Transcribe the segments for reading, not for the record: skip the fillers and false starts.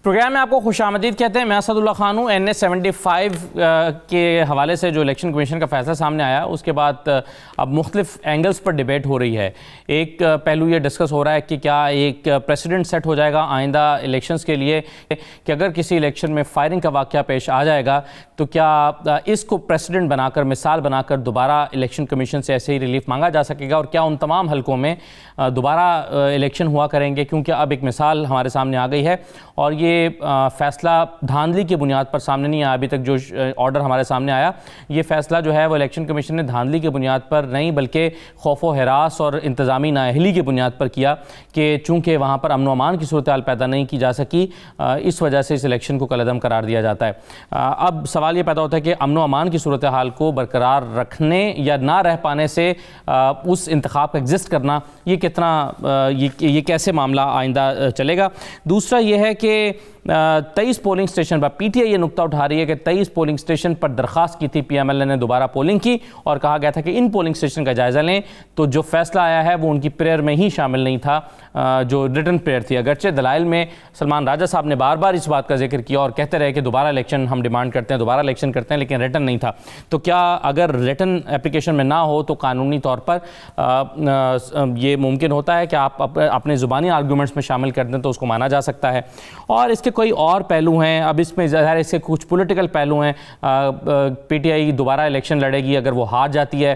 Programme میں آپ کو خوش آمدید کہتے ہیں. میں اسد اللہ خان ہوں. NA-75 کے حوالے سے جو الیکشن کمیشن کا فیصلہ سامنے آیا اس کے بعد اب مختلف اینگلز پر ڈیبیٹ ہو رہی ہے. ایک پہلو یہ ڈسکس ہو رہا ہے کہ کیا ایک پریسیڈنٹ سیٹ ہو جائے گا آئندہ الیکشنز کے لیے کہ اگر کسی الیکشن میں فائرنگ کا واقعہ پیش آ جائے گا تو کیا اس کو پریسیڈنٹ بنا کر مثال بنا کر دوبارہ الیکشن کمیشن سے ایسے ہی ریلیف مانگا جا سکے گا, اور کیا ان تمام حلقوں میں دوبارہ الیکشن ہوا کریں گے, کیونکہ اب ایک مثال ہمارے سامنے آ گئی ہے اور یہ فیصلہ دھاندلی کی بنیاد پر سامنے نہیں آیا. ابھی تک جو آرڈر ہمارے سامنے آیا یہ فیصلہ جو ہے وہ الیکشن کمیشن نے دھاندلی کی بنیاد پر نہیں بلکہ خوف و ہراس اور انتظامی نااہلی کی بنیاد پر کیا کہ چونکہ وہاں پر امن و امان کی صورتحال پیدا نہیں کی جا سکی اس وجہ سے اس الیکشن کو کالعدم قرار دیا جاتا ہے. اب سوال یہ پیدا ہوتا ہے کہ امن و امان کی صورتحال کو برقرار رکھنے یا نہ رہ پانے سے اس انتخاب کا ایگزسٹ کرنا یہ کتنا یہ کیسے معاملہ آئندہ چلے گا. دوسرا یہ ہے کہ 23 polling station per P T I یہ نقطہ اٹھا رہی ہے کہ 23 پولنگ سٹیشن پر درخواست کی تھی, پی ایم ایل اے نے دوبارہ پولنگ کی اور کہا گیا تھا کہ ان پولنگ سٹیشن کا جائزہ لیں, تو جو فیصلہ آیا ہے وہ ان کی پریئر میں ہی شامل نہیں تھا جو ریٹن پریئر تھی. اگرچہ دلائل میں سلمان راجہ صاحب نے بار بار اس بات کا ذکر کیا اور کہتے رہے کہ دوبارہ الیکشن ہم ڈیمانڈ کرتے ہیں, دوبارہ الیکشن کرتے ہیں, لیکن ریٹن نہیں تھا. تو کیا اگر ریٹن اپلیکیشن میں نہ ہو تو قانونی طور پر یہ ممکن ہوتا ہے کہ آپ اپنے زبانی آرگومنٹس میں شامل کر دیں تو اس کو مانا جا سکتا ہے. اور اس کے کوئی اور پہلو ہیں, اب اس میں ظاہر اس کے کچھ پولیٹیکل پہلو ہیں. پی ٹی آئی دوبارہ الیکشن لڑے گی, اگر وہ ہار جاتی ہے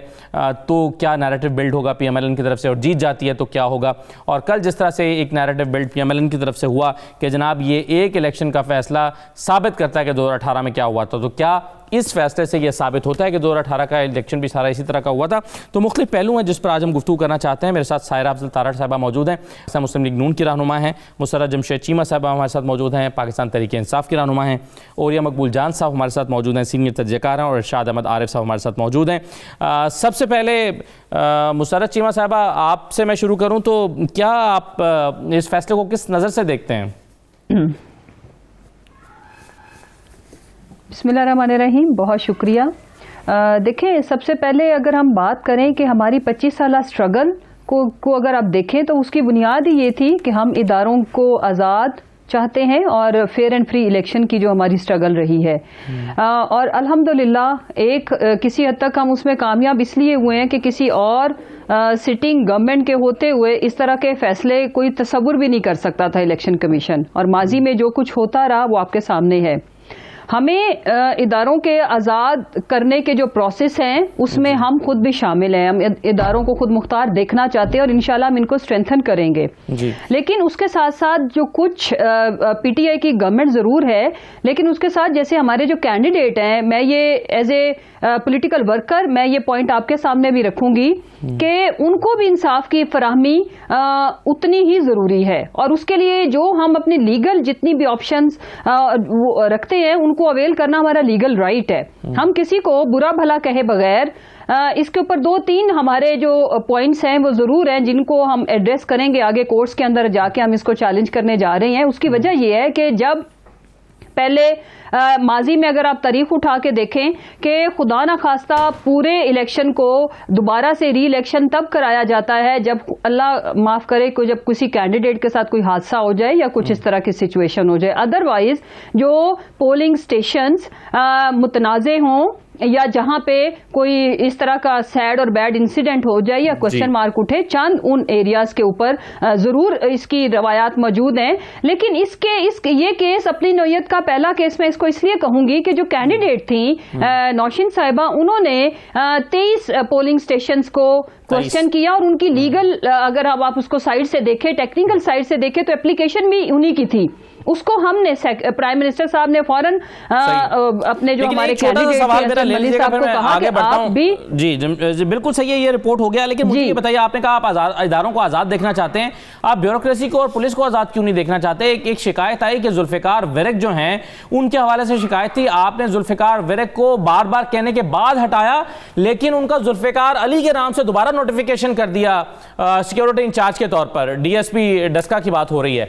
تو کیا نیریٹو بلڈ ہوگا پی ایم ایل این کی طرف سے, اور جیت جاتی ہے تو کیا ہوگا. اور کل جس طرح سے ایک narrative build P M L N کی طرف سے ہوا کہ جناب یہ ایک الیکشن کا فیصلہ ثابت کرتا ہے کہ 2018 میں کیا ہوا تھا, تو کیا اس فیصلے سے یہ ثابت ہوتا ہے کہ 2018 کا الیکشن بھی سارا اسی طرح کا ہوا تھا. تو مختلف پہلو ہیں جس پر آج ہم گفتگو کرنا چاہتے ہیں. میرے ساتھ سائرہ افضل تارڑ صاحبہ موجود ہیں, مسلم لیگ نون کی رہنما ہیں. مسرت جمشید چیمہ صاحبہ ہمارے ساتھ موجود ہیں, پاکستان تحریک انصاف کی رہنما ہیں. اوریہ مقبول جان صاحب ہمارے ساتھ موجود ہیں, سینئر تجزیہ کار ہیں. اور ارشاد احمد عارف صاحب ہمارے ساتھ موجود ہیں. سب سے پہلے مسرت چیمہ صاحبہ آپ سے میں شروع کروں تو کیا آپ اس فیصلے کو کس نظر سے دیکھتے ہیں؟ بسم اللہ الرحمن الرحیم. بہت شکریہ. دیکھیں, سب سے پہلے اگر ہم بات کریں کہ ہماری 25 سالہ سٹرگل کو اگر آپ دیکھیں تو اس کی بنیاد ہی یہ تھی کہ ہم اداروں کو آزاد چاہتے ہیں اور فیئر اینڈ فری الیکشن کی جو ہماری سٹرگل رہی ہے. اور الحمدللہ ایک کسی حد تک ہم اس میں کامیاب اس لیے ہوئے ہیں کہ کسی اور سٹنگ گورنمنٹ کے ہوتے ہوئے اس طرح کے فیصلے کوئی تصور بھی نہیں کر سکتا تھا الیکشن کمیشن, اور ماضی میں جو کچھ ہوتا رہا وہ آپ کے سامنے ہے. ہمیں اداروں کے آزاد کرنے کے جو پروسیس ہیں اس میں ہم خود بھی شامل ہیں. ہم اداروں کو خود مختار دیکھنا چاہتے ہیں اور انشاءاللہ ہم ان کو اسٹرینتھن کریں گے. لیکن اس کے ساتھ ساتھ جو کچھ پی ٹی آئی کی گورنمنٹ ضرور ہے, لیکن اس کے ساتھ جیسے ہمارے جو کینڈیڈیٹ ہیں, میں یہ ایز اے پولیٹیکل ورکر میں یہ پوائنٹ آپ کے سامنے بھی رکھوں گی کہ ان کو بھی انصاف کی فراہمی اتنی ہی ضروری ہے, اور اس کے لیے جو ہم اپنی لیگل جتنی بھی آپشنز رکھتے ہیں ان کو اویل کرنا ہمارا لیگل رائٹ ہے. ہم کسی کو برا بھلا کہے بغیر اس کے اوپر 2-3 ہمارے جو پوائنٹس ہیں وہ ضرور ہیں جن کو ہم ایڈریس کریں گے آگے کورٹس کے اندر جا کے. ہم اس کو چیلنج کرنے جا رہے ہیں. اس کی وجہ یہ ہے کہ جب پہلے ماضی میں اگر آپ تاریخ اٹھا کے دیکھیں کہ خدا نخواستہ پورے الیکشن کو دوبارہ سے ری الیکشن تب کرایا جاتا ہے جب اللہ معاف کرے کہ جب کسی کینڈیڈیٹ کے ساتھ کوئی حادثہ ہو جائے یا کچھ اس طرح کی سچویشن ہو جائے. ادروائز جو پولنگ سٹیشنز متنازع ہوں یا جہاں پہ کوئی اس طرح کا سیڈ اور بیڈ انسیڈنٹ ہو جائے یا کوسچن مارک اٹھے, چند ان ایریاز کے اوپر ضرور اس کی روایات موجود ہیں. لیکن یہ کیس اپنی نوعیت کا پہلا کیس میں اس کو اس لیے کہوں گی کہ جو کینڈیڈیٹ تھیں نوشین صاحبہ, انہوں نے 23 پولنگ سٹیشنز کو کوشچن کیا اور ان کی لیگل اگر آپ اس کو سائڈ سے دیکھیں, ٹیکنیکل سائڈ سے دیکھیں تو اپلیکیشن بھی انہی کی تھی. اس کو ہم نے پرائم منسٹر صاحب نے فوراً اپنے جو ہمارے کینڈیڈیٹ ملی صاحب کو کہا کہ آپ بھی جی بالکل صحیح ہے, یہ رپورٹ ہو گیا. لیکن مجھے یہ بتائیے, آپ نے کہا آپ اداروں کو آزاد دیکھنا چاہتے ہیں, آپ بیوروکریسی کو اور پولیس کو آزاد کیوں نہیں دیکھنا چاہتے؟ ایک شکایت آئی کہ ذوالفقار ورق جو ہیں ان کے حوالے سے شکایت تھی, آپ نے ذوالفقار ورق کو بار بار کہنے کے بعد ہٹایا لیکن ان کا ذوالفقار علی کے نام سے دوبارہ نوٹیفیکیشن کر دیا سیکیورٹی انچارج کے طور پر. ڈی ایس پی ڈسکا کی بات ہو رہی ہے.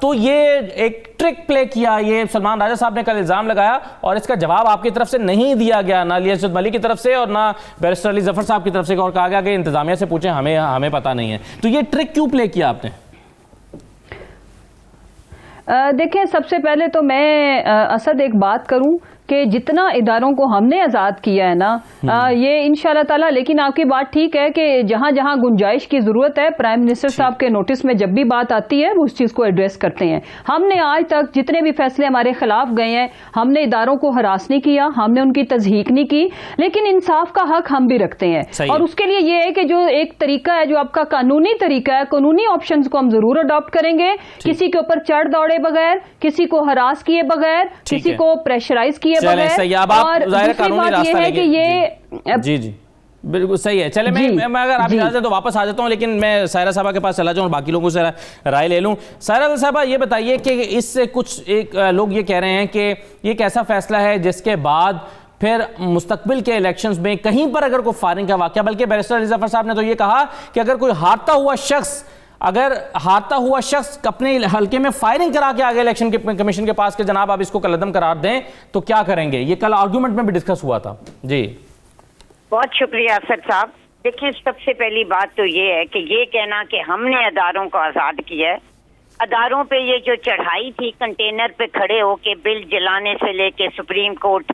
تو یہ ایک ٹرک پلے کیا, یہ سلمان راجہ صاحب نے کل الزام لگایا اور اس کا جواب آپ کی طرف سے نہیں دیا گیا, نہ علی اسد ملی کی طرف سے اور نہ بیرسٹر علی ظفر صاحب کی طرف سے, اور کہا گیا کہ انتظامیہ سے پوچھیں, ہمیں پتہ نہیں ہے. تو یہ ٹرک کیوں پلے کیا آپ نے؟ دیکھیں سب سے پہلے تو میں اسد ایک بات کروں کہ جتنا اداروں کو ہم نے آزاد کیا ہے نا یہ انشاءاللہ تعالیٰ، لیکن آپ کی بات ٹھیک ہے کہ جہاں جہاں گنجائش کی ضرورت ہے پرائم منسٹر صاحب کے نوٹس میں جب بھی بات آتی ہے وہ اس چیز کو ایڈریس کرتے ہیں. ہم نے آج تک جتنے بھی فیصلے ہمارے خلاف گئے ہیں ہم نے اداروں کو ہراس نہیں کیا، ہم نے ان کی تضحیق نہیں کی، لیکن انصاف کا حق ہم بھی رکھتے ہیں. اور اس کے لیے یہ ہے کہ جو ایک طریقہ ہے جو آپ کا قانونی طریقہ ہے، قانونی آپشنز کو ہم ضرور اڈاپٹ کریں گے، کسی کے اوپر چڑھ دوڑے بغیر، کسی کو ہراس کیے بغیر، کسی کو پریشرائز کیے بغیر. اور دوسری بات یہ ہے کہ یہ جی بالکل صحیح ہے. چلے میں اگر آپ اجازت تو واپس آ جاتا ہوں، لیکن میں سائرہ صاحبہ کے پاس چلا جاؤں اور باقی لوگوں سے رائے لے لوں. سائرہ صاحبہ یہ بتائیے کہ اس سے کچھ ایک لوگ یہ کہہ رہے ہیں کہ یہ ایک ایسا فیصلہ ہے جس کے بعد پھر مستقبل کے الیکشنز میں کہیں پر اگر کوئی فائرنگ کا واقعہ، بلکہ بیرسٹر علی ظفر صاحب نے تو یہ کہا کہ اگر کوئی ہارتا ہوا شخص اپنے حلقے میں فائرنگ کرا کے آگے الیکشن کمیشن کے پاس کہ جناب آپ اس کو کالعدم قرار دیں تو کیا کریں گے؟ یہ کل آرگومنٹ میں بھی ڈسکس ہوا تھا. جی بہت شکریہ اسد صاحب. دیکھیں سب سے پہلی بات تو یہ ہے کہ یہ کہنا کہ ہم نے اداروں کو آزاد کیا ہے، اداروں پہ یہ جو چڑھائی تھی کنٹینر پہ کھڑے ہو کے بل جلانے سے لے کے supreme court,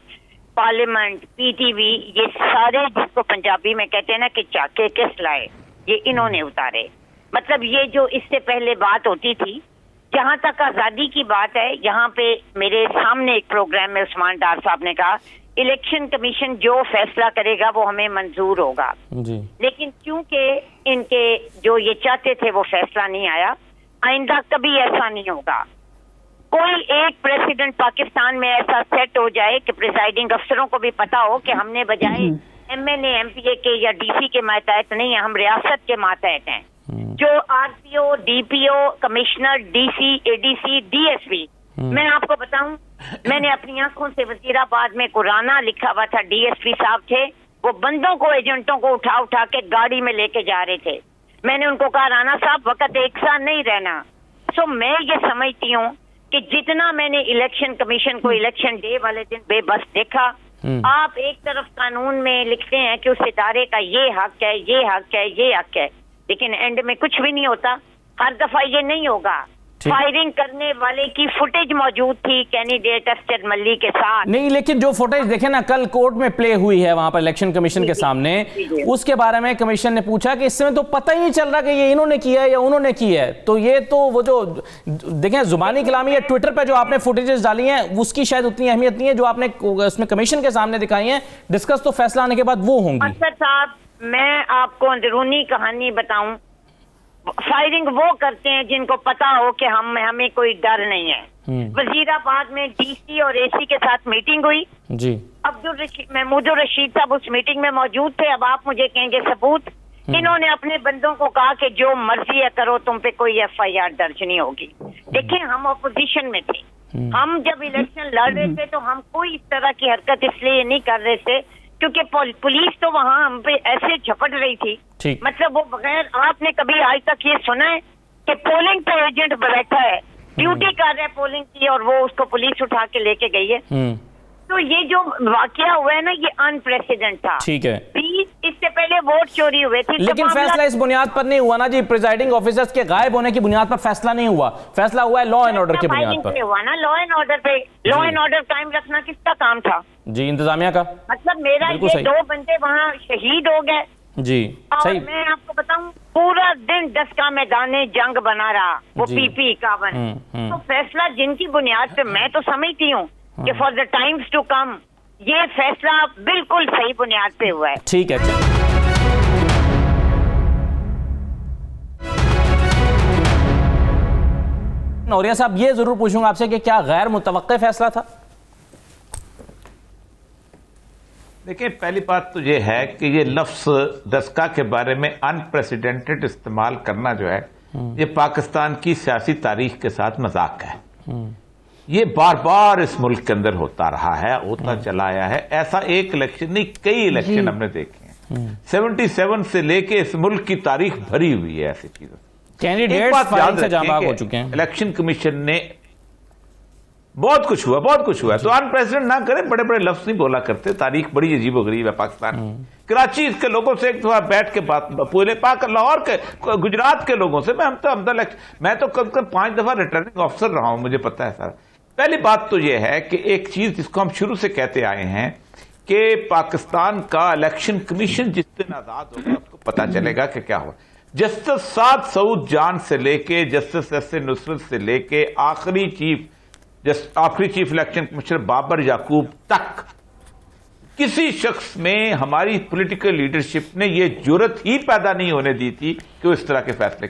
parliament, P T V, یہ سارے جس کو پنجابی میں کہتے ہیں نا کہ چاکے کس لائے، یہ انہوں نے اتارے. مطلب یہ جو اس سے پہلے بات ہوتی تھی، جہاں تک آزادی کی بات ہے، یہاں پہ میرے سامنے ایک پروگرام میں عثمان ڈار صاحب نے کہا الیکشن کمیشن جو فیصلہ کرے گا وہ ہمیں منظور ہوگا. لیکن کیونکہ ان کے جو یہ چاہتے تھے وہ فیصلہ نہیں آیا، آئندہ کبھی ایسا نہیں ہوگا. کوئی ایک پریزیڈنٹ پاکستان میں ایسا سیٹ ہو جائے کہ پریزائڈنگ افسروں کو بھی پتا ہو کہ ہم نے بجائے ایم این اے، ایم پی اے کے یا ڈی سی کے ماتحت نہیں ہیں، ہم ریاست کے ماتحت ہیں. جو R P O, D P O, commissioner, D C, A D C, D S P, میں آپ کو بتاؤں میں نے اپنی آنکھوں سے وزیر آباد میں قرآنہ لکھا ہوا تھا، ڈی ایس پی صاحب تھے، وہ بندوں کو، ایجنٹوں کو اٹھا کے گاڑی میں لے کے جا رہے تھے. میں نے ان کو کہا رانا صاحب وقت ایک ساتھ نہیں رہنا. سو میں یہ سمجھتی ہوں کہ جتنا میں نے الیکشن کمیشن کو الیکشن ڈے والے دن بے بس دیکھا، آپ ایک طرف قانون میں لکھتے ہیں کہ اس ادارے کا یہ حق ہے، یہ حق ہے، یہ حق ہے، لیکن اینڈ میں کچھ بھی نہیں ہوتا. ہر دفعہ یہ نہیں ہوگا. فائرنگ کرنے والے کی فوٹیج موجود تھی کینڈیڈیٹ اسٹر ملی کے ساتھ. نہیں، لیکن جو فوٹیج دیکھیں نا کل کورٹ میں پلے ہوئی ہے وہاں پر الیکشن کمیشن کے سامنے، اس کے بارے میں کمیشن نے پوچھا کہ اس میں تو پتہ ہی نہیں چل رہا کہ یہ انہوں نے کیا ہے یا انہوں نے کیا ہے. تو یہ تو وہ جو دیکھیں زبانی کلامی ہے ٹویٹر پہ جو آپ نے فوٹیجز ڈالی ہیں اس کی شاید اتنی اہمیت نہیں ہے جو آپ نے اس میں کمیشن کے سامنے دکھائی ہیں. ڈسکس تو فیصلہ آنے کے بعد وہ ہوں گی. اسد صاحب میں آپ کو اندرونی کہانی بتاؤں، فائرنگ وہ کرتے ہیں جن کو پتا ہو کہ ہمیں کوئی ڈر نہیں ہے. وزیر آباد میں ڈی سی اور اے سی کے ساتھ میٹنگ ہوئی، جی محمود الرشید صاحب اس میٹنگ میں موجود تھے. اب آپ مجھے کہیں گے ثبوت. انہوں نے اپنے بندوں کو کہا کہ جو مرضی ہے کرو، تم پہ کوئی ایف آئی آر درج نہیں ہوگی. دیکھیں ہم اپوزیشن میں تھے، ہم جب الیکشن لڑ رہے تھے تو ہم کوئی اس طرح کی حرکت اس لیے نہیں کر رہے تھے کیونکہ پولیس تو وہاں ہم پہ ایسے جھپٹ رہی تھی. مطلب وہ بغیر، آپ نے کبھی آج تک یہ سنا ہے کہ پولنگ پہ ایجنٹ بیٹھا ہے، ڈیوٹی کر رہا ہے پولنگ کی، اور وہ اس کو پولیس اٹھا کے لے کے گئی ہے؟ تو یہ جو واقعہ ہوا ہے نا یہ ان پریسیڈنٹ تھا. ٹھیک ہے، اس سے پہلے ووٹ چوری ہوئے تھے، لیکن فیصلہ اس بنیاد پر نہیں ہوا نا جی، پریزائڈنگ آفیسرز کے غائب ہونے کی بنیاد پر فیصلہ نہیں ہوا. فیصلہ ہوا ہے لا اینڈ آرڈر کی بنیاد پر ہوا نا. لا اینڈ آرڈر پہ لا اینڈ آرڈر قائم رکھنا کس کا کام تھا؟ جی انتظامیہ کا. مطلب میرا یہ 2 بندے وہاں شہید ہو گئے. جی اور میں آپ کو بتاؤں پورا دن 10 کا میدان جنگ بنا رہا وہ پی پی 51. تو فیصلہ جن کی بنیاد پہ میں تو سمجھتی ہوں کہ for the times to come یہ فیصلہ بالکل صحیح بنیاد پہ ہوا ہے. ٹھیک ہے. نوریا صاحب یہ ضرور پوچھوں گا آپ سے کہ کیا غیر متوقع فیصلہ تھا؟ دیکھیں پہلی بات تو یہ ہے کہ یہ لفظ دسکا کے بارے میں انپریسیڈنٹڈ استعمال کرنا جو ہے یہ پاکستان کی سیاسی تاریخ کے ساتھ مذاق ہے. یہ بار بار اس ملک کے اندر ہوتا رہا ہے، ہوتا چلا آیا ہے. ایسا ایک الیکشن نہیں، کئی الیکشن ہم نے دیکھے ہیں. 77 سے لے کے اس ملک کی تاریخ بھری ہوئی ہے ایسی چیزوں. کینڈیڈیٹس فائرنگ سے جاں بحق ہو چکے ہیں. الیکشن کمیشن نے بہت کچھ ہوا، بہت کچھ ہوا. تو انپریسیڈنٹ نہ کریں، بڑے بڑے لفظ نہیں بولا کرتے. تاریخ بڑی عجیب و غریب ہے پاکستان کی. کراچی کے لوگوں سے ایک دفعہ بیٹھ کے بات، پورے لاہور کے، گجرات کے لوگوں سے، میں تو کم 5 دفعہ ریٹرننگ آفیسر رہا ہوں، مجھے پتا ہے سارا. پہلی بات تو یہ ہے کہ ایک چیز جس کو ہم شروع سے کہتے آئے ہیں کہ پاکستان کا الیکشن کمیشن جس دن آزاد ہوگا اس کو پتا چلے گا کہ کیا ہوا. جسٹس سعد سعود جان سے لے کے جسٹس ایس اے نصرت سے لے کے آخری چیف الیکشن کمشنر بابر یعقوب تک، کسی شخص میں ہماری پولیٹیکل لیڈرشپ نے یہ جرت ہی پیدا نہیں ہونے دی تھی کہ وہ اس طرح کے فیصلے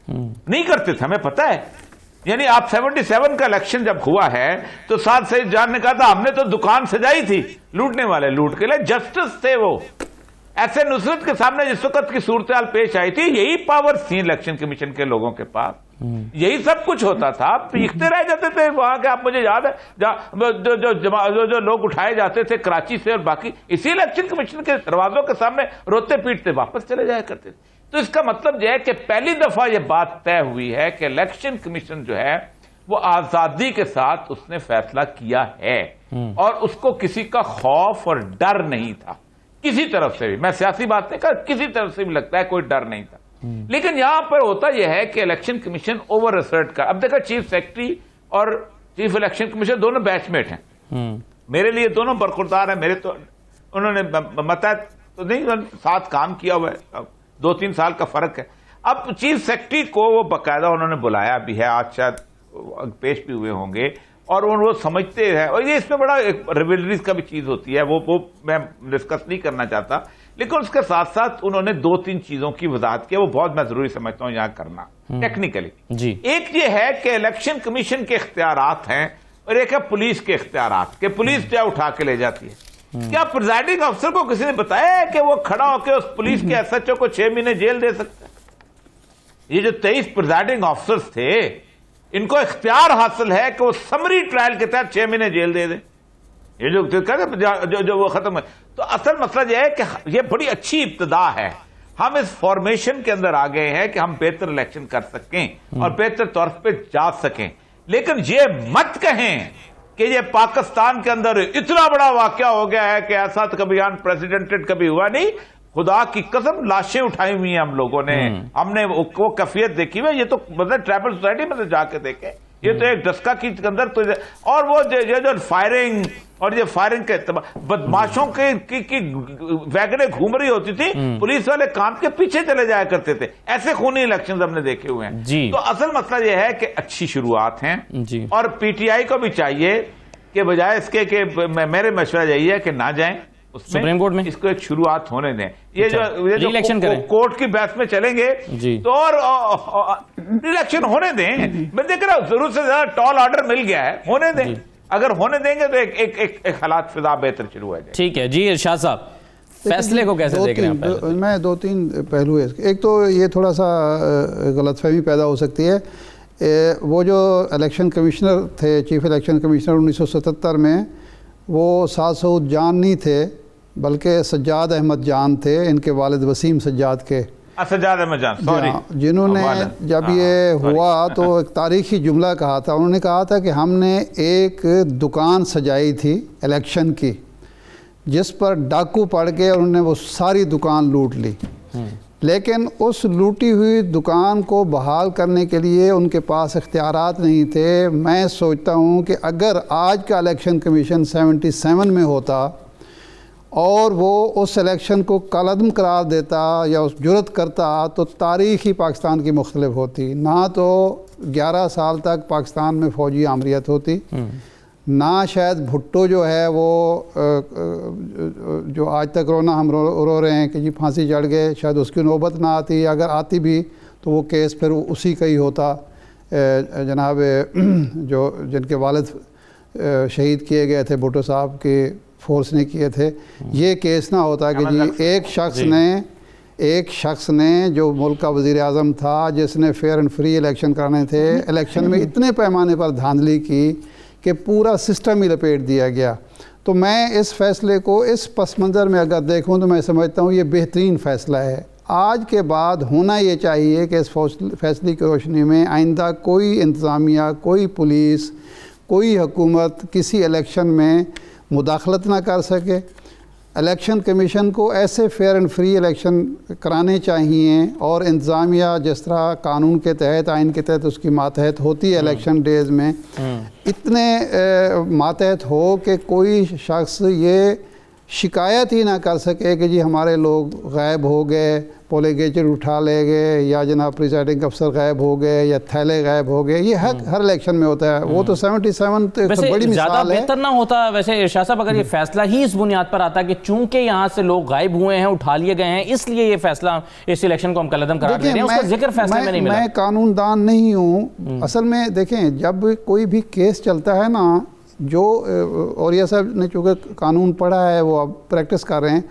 نہیں کرتے تھے. ہمیں پتا ہے، یعنی آپ 77 کا الیکشن جب ہوا ہے تو سعد سعید جان نے کہا تھا ہم نے تو دکان سجائی تھی، لوٹنے والے لوٹ کے لئے. جسٹس تھے وہ. ایسے نصرت کے سامنے جس وقت کی صورتحال پیش آئی تھی، یہی پاور تھی الیکشن کمیشن کے لوگوں کے پاس، یہی سب کچھ ہوتا تھا. پیکھتے رہ جاتے تھے وہاں کے. آپ مجھے یاد ہے جو لوگ اٹھائے جاتے تھے کراچی سے اور باقی، اسی الیکشن کمیشن کے دروازوں کے سامنے روتے پیٹتے واپس چلے جایا کرتے تھے. تو اس کا مطلب یہ ہے کہ پہلی دفعہ یہ بات طے ہوئی ہے کہ الیکشن کمیشن جو ہے وہ آزادی کے ساتھ اس نے فیصلہ کیا ہے، اور اس کو کسی کا خوف اور ڈر نہیں تھا کسی طرف سے بھی. میں سیاسی بات نہیں کر، کسی طرف سے بھی لگتا ہے کوئی ڈر نہیں تھا. لیکن یہاں پر ہوتا یہ ہے کہ الیکشن کمیشن اوور اسرٹ کا. اب دیکھا چیف سیکرٹری اور چیف الیکشن کمیشن دونوں بیچ میٹ ہیں. میرے لیے دونوں برخوردار ہیں. میرے تو انہوں نے متحد تو نہیں، ساتھ کام کیا ہوا ہے، 2-3 سال کا فرق ہے. اب چیف سیکرٹری کو وہ باقاعدہ انہوں نے بلایا بھی ہے، آج شاید پیش بھی ہوئے ہوں گے، اور وہ سمجھتے ہیں. اور یہ اس میں بڑا ریویلریز کا بھی چیز ہوتی ہے، وہ میں ڈسکس نہیں کرنا چاہتا. لیکن اس کے ساتھ ساتھ انہوں نے 2-3 چیزوں کی وضاحت کی، وہ بہت میں ضروری سمجھتا ہوں یہاں کرنا ٹیکنیکلی. ایک یہ ہے کہ الیکشن کمیشن کے اختیارات ہیں، اور ایک ہے پولیس کے اختیارات، کہ پولیس کیا اٹھا کے لے جاتی ہے. کیا پریزائڈنگ افسر کو کسی نے بتایا ہے کہ وہ کھڑا ہو کے اس پولیس کے ایس ایچ او کو 6 مہینے جیل دے سکتا ہے؟ یہ جو 23 پریزائڈنگ افسرز تھے، ان کو اختیار حاصل ہے کہ وہ سمری ٹرائل کے تحت 6 مہینے جیل دے دیں. یہ جو وہ ختم ہے. تو اصل مسئلہ یہ ہے کہ یہ بڑی اچھی ابتدا ہے. ہم اس فارمیشن کے اندر آ گئے ہیں کہ ہم بہتر الیکشن کر سکیں اور بہتر طور پہ جا سکیں. لیکن یہ مت کہیں کہ یہ پاکستان کے اندر اتنا بڑا واقعہ ہو گیا ہے کہ ایسا تو کبھی انپریسیڈنٹڈ کبھی ہوا نہیں. خدا کی قسم لاشیں اٹھائی ہوئی ہیں ہم لوگوں نے، ہم نے وہ کیفیت دیکھی ہوئی. یہ تو مطلب ٹرائبل سوسائٹی میں جا کے دیکھیں، یہ تو ایک ڈسکا کی اندر تو. اور وہ جو فائرنگ اور یہ فائرنگ کے بدماشوں کی ویگنیں گھوم رہی ہوتی تھی، پولیس والے کام کے پیچھے چلے جایا کرتے تھے. ایسے خونی الیکشن ہم نے دیکھے ہوئے ہیں. تو اصل مسئلہ یہ ہے کہ اچھی شروعات ہیں، اور پی ٹی آئی کو بھی چاہیے کہ بجائے اس کے کہ میرے مشورہ یہی ہے کہ نہ جائیں سپریم کورٹ میں، اس کو ایک شروعات ہونے دیں. یہ جو کورٹ کی بحث میں چلیں گے تو اور الیکشن ہونے دیں. میں دیکھ رہا ہوں ضرور سے زیادہ ٹال آرڈر مل گیا ہے، ہونے دیں. اگر ہونے دیں گے تو ایک حالات فضا بہتر شروع ہو جائے. ٹھیک ہے جی. ارشاد صاحب، فیصلے کو کیسے دیکھ رہے ہیں؟ میں 2-3 پہلو ہے. ایک تو یہ تھوڑا سا غلط فہمی پیدا ہو سکتی ہے. وہ جو الیکشن کمشنر تھے، چیف الیکشن کمشنر 1977 میں، وہ سعد سعود جان نہیں تھے بلکہ سجاد احمد جان تھے، ان کے والد وسیم سجاد کے. سجاد احمد جان، سوری، جنہوں نے جب یہ ہوا تو ایک تاریخی جملہ کہا تھا. انہوں نے کہا تھا کہ ہم نے ایک دکان سجائی تھی الیکشن کی، جس پر ڈاکو پڑ کے اور انہوں نے وہ ساری دکان لوٹ لی. لیکن اس لوٹی ہوئی دکان کو بحال کرنے کے لیے ان کے پاس اختیارات نہیں تھے. میں سوچتا ہوں کہ اگر آج کا الیکشن کمیشن 77 میں ہوتا اور وہ اس الیکشن کو کالعدم قرار دیتا یا اس جرت کرتا تو تاریخ ہی پاکستان کی مختلف ہوتی. نہ تو 11 سال تک پاکستان میں فوجی آمریت ہوتی، نہ شاید بھٹو جو ہے وہ جو آج تک رونا ہم رو رہے ہیں کہ جی پھانسی چڑھ گئے، شاید اس کی نوبت نہ آتی. اگر آتی بھی تو وہ کیس پھر اسی کا ہی ہوتا. جناب جو جن کے والد شہید کیے گئے تھے بھٹو صاحب کے فورس نے کیے تھے، یہ کیس نہ ہوتا کہ جی ایک شخص نے جو ملک کا وزیر اعظم تھا، جس نے فیئر اینڈ فری الیکشن کرانے تھے، الیکشن میں اتنے پیمانے پر دھاندلی کی کہ پورا سسٹم ہی لپیٹ دیا گیا. تو میں اس فیصلے کو اس پس منظر میں اگر دیکھوں تو میں سمجھتا ہوں یہ بہترین فیصلہ ہے. آج کے بعد ہونا یہ چاہیے کہ اس فیصلے کی روشنی میں آئندہ کوئی انتظامیہ، کوئی پولیس، کوئی حکومت کسی الیکشن میں مداخلت نہ کر سکے. الیکشن کمیشن کو ایسے فیئر اینڈ فری الیکشن کرانے چاہیے اور انتظامیہ جس طرح قانون کے تحت آئین کے تحت اس کی ماتحت ہوتی ہے الیکشن ڈیز میں اتنے ماتحت ہو کہ کوئی شخص یہ شکایت ہی نہ کر سکے کہ جی ہمارے لوگ غائب ہو گئے, پولنگ ایجنٹ اٹھا لے گئے, یا جناب پریزائڈنگ افسر غائب ہو گئے, یا تھیلے غائب ہو گئے. یہ ہر الیکشن میں ہوتا ہے. وہ تو 77 بڑی مثال زیادہ ہے. بہتر نہ ہوتا ویسے ارشاد صاحب اگر یہ فیصلہ ہی اس بنیاد پر آتا کہ چونکہ یہاں سے لوگ غائب ہوئے ہیں, اٹھا لیے گئے ہیں, اس لیے یہ فیصلہ اس الیکشن کو ہم کالعدم قرار دے رہے ہیں, اس کا ذکر فیصلے میں نہیں ملا. میں قانون دان نہیں ہوں. اصل میں دیکھیں جب کوئی بھی کیس چلتا ہے نا, جو اوریہ صاحب نے چونکہ قانون پڑھا ہے وہ اب پریکٹس کر رہے ہیں,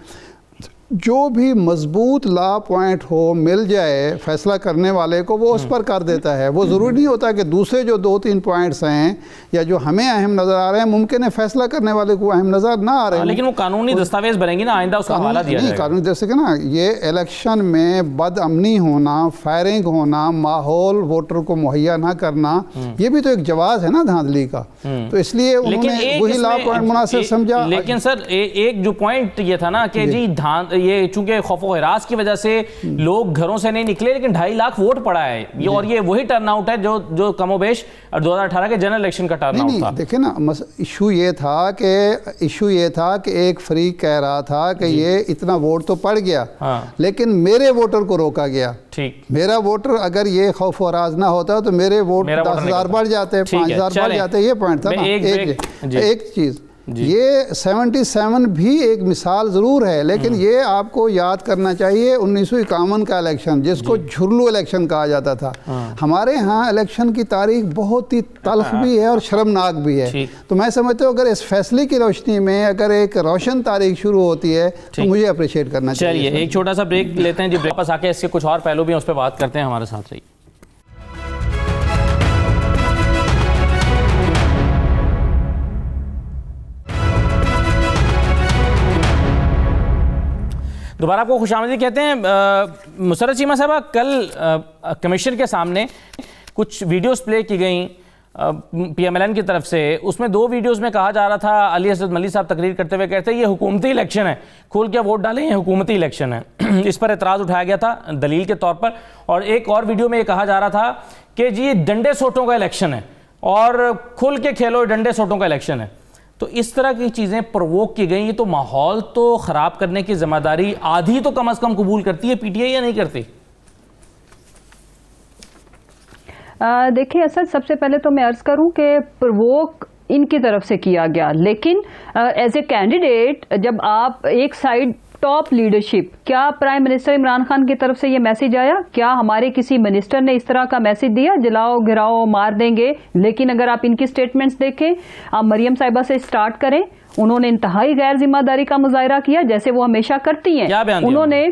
جو بھی مضبوط لا پوائنٹ ہو مل جائے فیصلہ کرنے والے کو وہ اس پر کر دیتا ہے. وہ ضروری نہیں ہوتا کہ دوسرے جو 2-3 پوائنٹس ہیں یا جو ہمیں اہم نظر آ رہے ہیں ممکن ہے فیصلہ کرنے والے کو اہم نظر نہ آ رہے ہیں, لیکن وہ قانونی دستاویز بنیں گی نا, آئندہ اس کا حوالہ دیا جائے گا. قانونی جیسے کہ نا یہ الیکشن میں بد امنی ہونا, فائرنگ ہونا, ماحول ووٹر کو مہیا نہ کرنا, یہ بھی تو ایک جواز ہے نا دھاندلی کا. تو اس لیے انہوں نے وہی لا پوائنٹ مناسب سمجھا. لیکن سر ایک جو پوائنٹ یہ تھا نا کہ جی یہ چونکہ خوف و ہراس کی وجہ سے لوگ گھروں سے نہیں نکلے, لیکن 2.5 لاکھ ووٹ پڑا ہے, اور یہ وہی ٹرن آؤٹ ہے جو کم و بیش 2018 کے جنرل الیکشن کا ٹرن آؤٹ تھا. دیکھیں نا ایشو یہ تھا کہ ایک فریق کہہ رہا تھا کہ یہ اتنا ووٹ تو پڑ گیا, لیکن میرے ووٹر کو روکا گیا. میرا ووٹر اگر یہ خوف و ہراس نہ ہوتا تو میرے ووٹ 10,000 بڑھ جاتے, 5,000 بڑھ جاتے. یہ پوائنٹ تھا نا. ایک چیز یہ 77 بھی ایک مثال ضرور ہے, لیکن یہ آپ کو یاد کرنا چاہیے 1951 کا الیکشن جس کو جھرلو الیکشن کہا جاتا تھا. ہمارے ہاں الیکشن کی تاریخ بہت ہی تلخ بھی ہے اور شرمناک بھی ہے. تو میں سمجھتا ہوں اگر اس فیصلے کی روشنی میں اگر ایک روشن تاریخ شروع ہوتی ہے تو مجھے اپریشیٹ کرنا چاہیے. چلیے ایک چھوٹا سا بریک لیتے ہیں جی, بریک پاس آ کے اس کے کچھ اور پہلو بھی ہیں اس پہ بات کرتے ہیں. ہمارے ساتھ رہیے. دوبارہ آپ کو خوش آمدید کہتے ہیں. مسرت چیمہ صاحبہ, کل کمیشن کے سامنے کچھ ویڈیوز پلے کی گئیں پی ایم ایل این کی طرف سے. اس میں 2 ویڈیوز میں کہا جا رہا تھا, علی اسد ملی صاحب تقریر کرتے ہوئے کہتے ہیں یہ حکومتی الیکشن ہے, کھول کے ووٹ ڈالیں, یہ حکومتی الیکشن ہے. اس پر اعتراض اٹھایا گیا تھا دلیل کے طور پر. اور ایک اور ویڈیو میں یہ کہا جا رہا تھا کہ جی یہ ڈنڈے سوٹوں کا الیکشن ہے اور کھل کے کھیلو, ڈنڈے سوٹوں کا الیکشن ہے. تو اس طرح کی چیزیں پرووک کی گئیں, یہ تو ماحول تو خراب کرنے کی ذمہ داری آدھی تو کم از کم قبول کرتی ہے پی ٹی آئی یا نہیں کرتی؟ دیکھیں اسد, سب سے پہلے تو میں عرض کروں کہ پرووک ان کی طرف سے کیا گیا, لیکن ایز اے کینڈیڈیٹ جب آپ ایک سائیڈ ٹاپ لیڈرشپ, کیا پرائم منسٹر عمران خان کی طرف سے یہ میسج آیا؟ کیا ہمارے کسی منسٹر نے اس طرح کا میسج دیا جلاؤ گراؤ مار دیں گے؟ لیکن اگر آپ ان کی سٹیٹمنٹس دیکھیں, آپ مریم صاحبہ سے سٹارٹ کریں, انہوں نے انتہائی غیر ذمہ داری کا مظاہرہ کیا جیسے وہ ہمیشہ کرتی ہیں. انہوں نے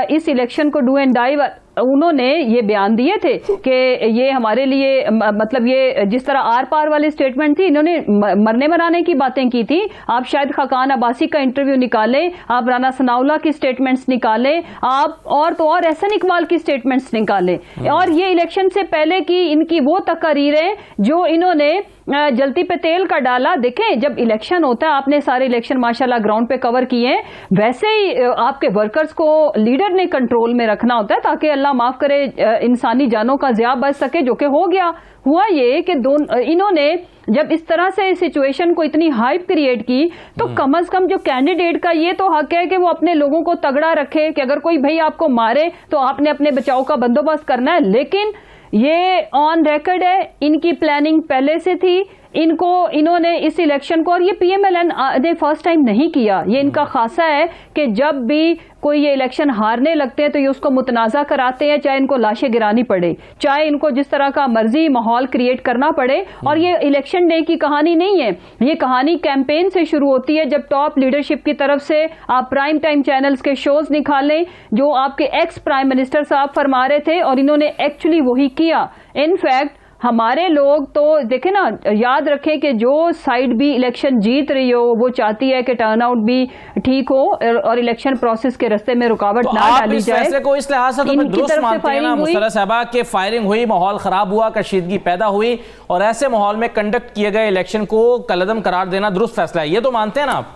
اس الیکشن کو ڈو اینڈ ڈائی, انہوں نے یہ بیان دیے تھے کہ یہ ہمارے لیے مطلب یہ جس طرح آر پار والی سٹیٹمنٹ تھی, انہوں نے مرنے مرانے کی باتیں کی تھی. آپ شاید خاقان عباسی کا انٹرویو نکالیں, آپ رانا ثناءاللہ کی سٹیٹمنٹس نکالیں, آپ اور تو اور احسن اقبال کی سٹیٹمنٹس نکالیں. اور یہ الیکشن سے پہلے کی ان کی وہ تقاریر جو انہوں نے جلتی پہ تیل کا ڈالا. دیکھیں جب الیکشن ہوتا ہے, آپ نے سارے الیکشن ماشاءاللہ گراؤنڈ پہ کور کیے ہیں, ویسے ہی آپ کے ورکرز کو لیڈر نے کنٹرول میں رکھنا ہوتا ہے تاکہ اللہ معاف کرے انسانی جانوں کا ضیاع بچ سکے, جو کہ ہو گیا. ہوا یہ کہ انہوں نے جب اس طرح سے سچویشن کو اتنی ہائپ کریٹ کی تو کم از کم جو کینڈیڈیٹ کا یہ تو حق ہے کہ وہ اپنے لوگوں کو تگڑا رکھے کہ اگر کوئی بھائی آپ کو مارے تو آپ نے اپنے بچاؤ کا بندوبست کرنا ہے. لیکن یہ آن ریکارڈ ہے, ان کی پلاننگ پہلے سے تھی. انہوں نے اس الیکشن کو, اور یہ پی ایم ایل این نے فرسٹ ٹائم نہیں کیا, یہ ان کا خاصہ ہے کہ جب بھی کوئی یہ الیکشن ہارنے لگتے ہیں تو یہ اس کو متنازع کراتے ہیں, چاہے ان کو لاشیں گرانی پڑے, چاہے ان کو جس طرح کا مرضی ماحول کریٹ کرنا پڑے. اور یہ الیکشن ڈے کی کہانی نہیں ہے, یہ کہانی کیمپین سے شروع ہوتی ہے جب ٹاپ لیڈرشپ کی طرف سے آپ پرائم ٹائم چینلز کے شوز نکالیں جو آپ کے ایکس پرائم منسٹر صاحب فرما رہے تھے, اور انہوں نے ایکچولی وہی کیا. ان فیکٹ ہمارے لوگ تو دیکھیں نا, یاد رکھیں کہ جو سائڈ بھی الیکشن جیت رہی ہو وہ چاہتی ہے کہ ٹرن آؤٹ بھی ٹھیک ہو اور الیکشن پروسیس کے رستے میں رکاوٹ نہ ڈالی جائے. فیصلے کو اس لحاظ سے تو درست مانتے ہیں نا مسرہ صاحبہ کہ فائرنگ ہوئی, ماحول خراب ہوا, کشیدگی پیدا ہوئی, اور ایسے ماحول میں کنڈکٹ کیے گئے الیکشن کو کالعدم قرار دینا درست فیصلہ ہے, یہ تو مانتے ہیں نا آپ؟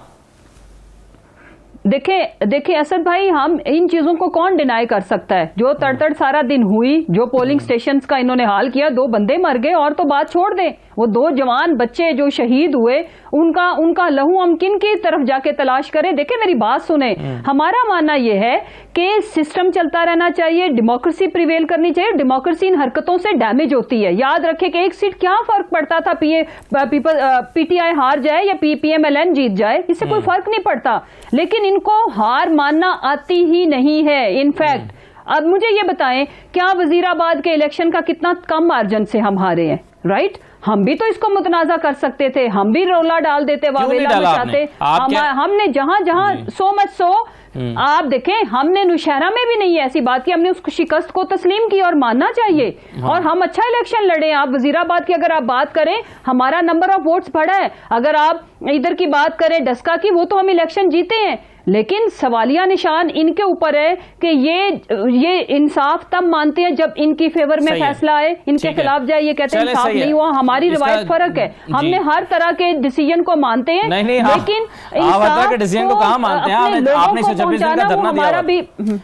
دیکھیں اسد بھائی, ہم ان چیزوں کو کون ڈینائی کر سکتا ہے؟ جو تڑتڑ سارا دن ہوئی, جو پولنگ سٹیشنز کا انہوں نے حال کیا, 2 بندے مر گئے, اور تو بات چھوڑ دیں, وہ 2 جوان بچے جو شہید ہوئے, ان کا لہو ہم کن کی طرف جا کے تلاش کریں؟ دیکھیں میری بات سنیں, ہمارا ماننا یہ ہے کہ سسٹم چلتا رہنا چاہیے, ڈیموکریسی پریویل کرنی چاہیے. ڈیموکریسی ان حرکتوں سے ڈیمیج ہوتی ہے. یاد رکھیں کہ ایک سیٹ کیا فرق پڑتا تھا, پی ٹی آئی ہار جائے یا پی ایم ایل این جیت جائے, اس سے کوئی فرق نہیں پڑتا. لیکن ان کو ہار ماننا آتی ہی نہیں ہے. انفیکٹ اب مجھے یہ بتائیں, کیا وزیر آباد کے الیکشن کا کتنا کم مارجن سے ہم ہارے ہیں؟ رائٹ, ہم بھی تو اس کو متنازع کر سکتے تھے, ہم بھی رولا ڈال دیتے, واویلا مچاتے. ہم نے جہاں سو مچ سو, آپ دیکھیں ہم نے نوشہرہ میں بھی نہیں ایسی بات کی, ہم نے اس شکست کو تسلیم کی, اور ماننا چاہیے, اور ہم اچھا الیکشن لڑے. آپ وزیر آباد کی اگر آپ بات کریں, ہمارا نمبر آف ووٹس بڑھا ہے. اگر آپ ادھر کی بات کریں ڈسکا کی, وہ تو ہم الیکشن جیتے ہیں, لیکن سوالیہ نشان ان کے اوپر ہے کہ یہ انصاف تب مانتے ہیں جب ان کی فیور میں فیصلہ آئے, ان کے خلاف جائے یہ کہتے ہیں انصاف نہیں ہوا. ہماری روایت فرق ہے, ہم نے ہر طرح کے ڈیسیجن کو مانتے ہیں, لیکن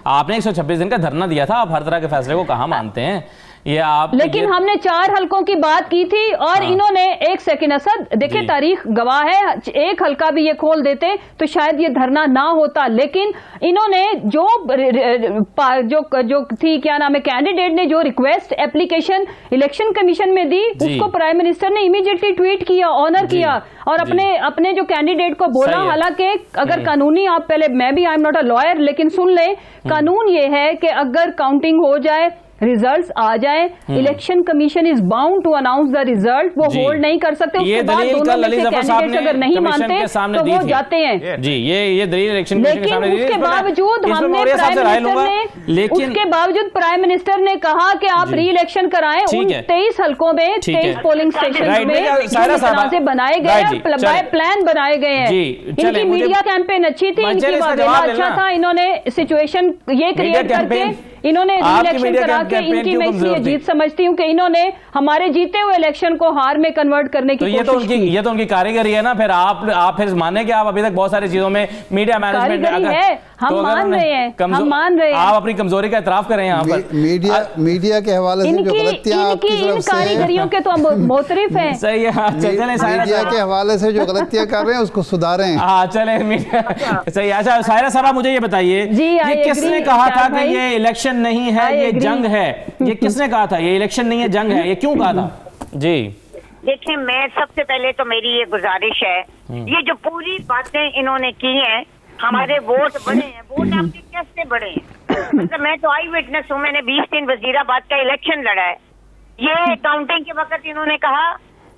آپ نے 126 دن کا دھرنا دیا تھا, آپ ہر طرح کے فیصلے کو کہاں مانتے ہیں؟ لیکن ہم نے 4 حلقوں کی بات کی تھی, اور انہوں نے, ایک سیکنڈ اسد, دیکھیں تاریخ گواہ ہے, 1 حلقہ بھی یہ کھول دیتے تو شاید یہ دھرنا نہ ہوتا. لیکن انہوں نے جو تھی, کیا نام ہے, کینڈیڈیٹ نے جو ریکویسٹ اپلیکیشن الیکشن کمیشن میں دی, اس کو پرائم منسٹر نے امیڈیٹلی ٹویٹ کیا, آنر کیا, اور اپنے جو کینڈیڈیٹ کو بولا. حالانکہ اگر قانونی, آپ پہلے, میں بھی I am not a lawyer, لیکن سن لیں, قانون یہ ہے کہ اگر کاؤنٹنگ ہو جائے, ریزلٹس آ جائیں, election commission is bound to announce the result, وہ ہولڈ نہیں کر سکتے. اس کے بعد دونوں میں سے کینڈیڈیٹس اگر نہیں مانتے تو وہ جاتے ہیں. جی یہ دلیل الیکشن کمیشن کے سامنے دی. لیکن اس کے باوجود ہم نے اس کے باوجود پرائم منسٹر نے کہا کہ آپ ری الیکشن کرائیں. ان 23 حلقوں میں 23 پولنگ اسٹیشن میں سے بنائے گئے ہیں, پلان بنائے گئے ہیں. ان کی میڈیا کیمپین اچھی تھی, ان کی واویلا اچھا تھا, انہوں نے سچویشن یہ کریٹ کر کے انہوں نے ری الیکشن کرا کے, ان کی میں اس لیے جیت سمجھتی ہوں کہ انہوں نے ہمارے جیتے ہوئے الیکشن کو ہار میں کنورٹ کرنے کی کوشش کی. یہ تو ان کی کاریگری ہے نا. پھر آپ پھر مانیں کہ آپ ابھی تک بہت ساری چیزوں میں میڈیا مینجمنٹ ہے, ہم مان رہے ہیں, ہم مان رہے ہیں. آپ اپنی کمزوری کا اعتراف کریں یہاں پر. میڈیا کے حوالے سے جو غلطیاں آپ کی طرف سے, ان کاریگریوں کے تو ہم معترف ہیں. صحیح ہے, میڈیا کے حوالے سے جو غلطیاں کر رہے ہیں اس کو سدھاریں. ہاں چلیں, صحیح. اچھا سائرہ صاحبہ مجھے یہ بتائیے, یہ کس نے کہا تھا کہ یہ الیکشن نہیں ہے, یہ جنگ ہے؟ یہ کس نے کہا تھا یہ الیکشن نہیں ہے, جنگ ہے؟ یہ کیوں کہا تھا؟ جی دیکھیں, میں سب سے پہلے تو میری یہ گزارش ہے, یہ جو پوری باتیں انہوں نے کی ہیں, ہمارے ووٹ بڑھے ہیں, ووٹ آپ کے کیسے بڑھے ہیں؟ مطلب میں تو آئی وٹنس ہوں, میں نے 20 دن وزیر آباد کا الیکشن لڑا ہے. یہ کاؤنٹنگ کے وقت انہوں نے کہا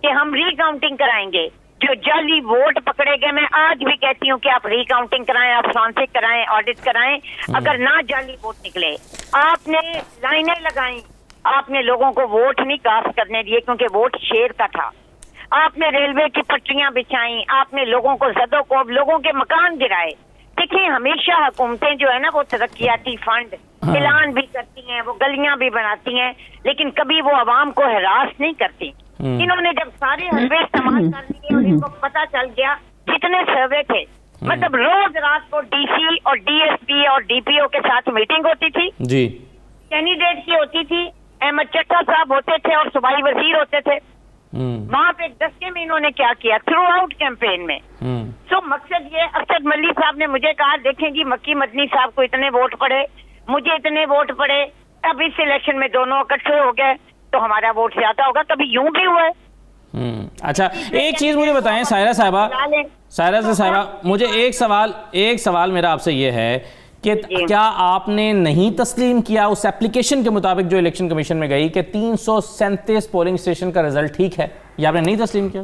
کہ ہم ری کاؤنٹنگ کرائیں گے, جو جعلی ووٹ پکڑے گئے. میں آج بھی کہتی ہوں کہ آپ ری کاؤنٹنگ کرائیں, آپ فورنسک کرائیں, آڈٹ کرائیں. اگر نہ جعلی ووٹ نکلے, آپ نے لائنیں لگائیں, آپ نے لوگوں کو ووٹ نہیں کاسٹ کرنے دیے کیونکہ ووٹ شیر کا تھا. آپ نے ریلوے کی پٹریاں بچھائیں, آپ نے لوگوں کو زدوں کو, لوگوں کے مکان گرائے. دیکھیں, ہمیشہ حکومتیں جو ہے نا وہ ترقیاتی فنڈ اعلان بھی کرتی ہیں, وہ گلیاں بھی بناتی ہیں, لیکن کبھی وہ عوام کو ہراس نہیں کرتی. انہوں نے جب سارے حلوے استعمال کر لیے اور ان کو پتا چل گیا جتنے سروے تھے, مطلب روز رات کو ڈی سی اور ڈی ایس پی اور ڈی پی او کے ساتھ میٹنگ ہوتی تھی, جی کینڈیڈیٹ کی ہوتی تھی, احمد چٹا صاحب ہوتے تھے اور صوبائی وزیر ہوتے تھے. وہاں پہ دستے میں انہوں نے کیا کیا تھرو آؤٹ کیمپین میں. سو مقصد یہ, ارشد ملی صاحب نے مجھے کہا دیکھیں جی مکی مدنی صاحب کو اتنے ووٹ پڑے, مجھے اتنے ووٹ پڑے, اب اس الیکشن میں دونوں اکٹھے ہو گئے تو ہمارا ووٹ زیادہ ہوگا. کبھی یوں بھی ہوا ہے. اچھا ایک چیز مجھے بتائیں سائرہ صاحبہ, مجھے ایک سوال میرا آپ سے یہ ہے کہ کیا آپ نے نہیں تسلیم کیا اس ایپلیکیشن کے مطابق جو الیکشن کمیشن میں گئی کہ 337 پولنگ اسٹیشن کا رزلٹ ٹھیک ہے, یا آپ نے نہیں تسلیم کیا؟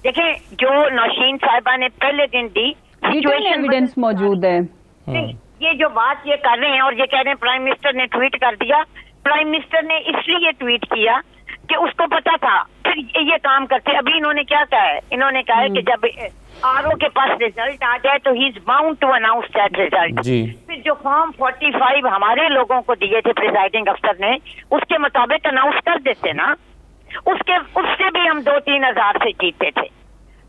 دیکھیں, جو نوشین صاحبہ نے پہلے دن دی ایویڈنس موجود ہے. یہ جو بات یہ کر رہے ہیں اور یہ کہہ رہے ہیں پرائم منسٹر نے ٹویٹ کر دیا, پرائم منسٹر نے اس لیے ٹویٹ کیا کہ اس کو پتا تھا پھر یہ کام کرتے. ابھی انہوں نے کیا کہا ہے, انہوں نے کہا ہے کہ جب آر او کے پاس ریزلٹ آ جائے تو ہی is bound to announce that result. پھر جو فارم 45 ہمارے لوگوں کو دیے تھے پریزائڈنگ افسر نے, اس کے مطابق اناؤنس کر دیتے نا, اس سے بھی ہم 2-3 ہزار سے جیتے تھے.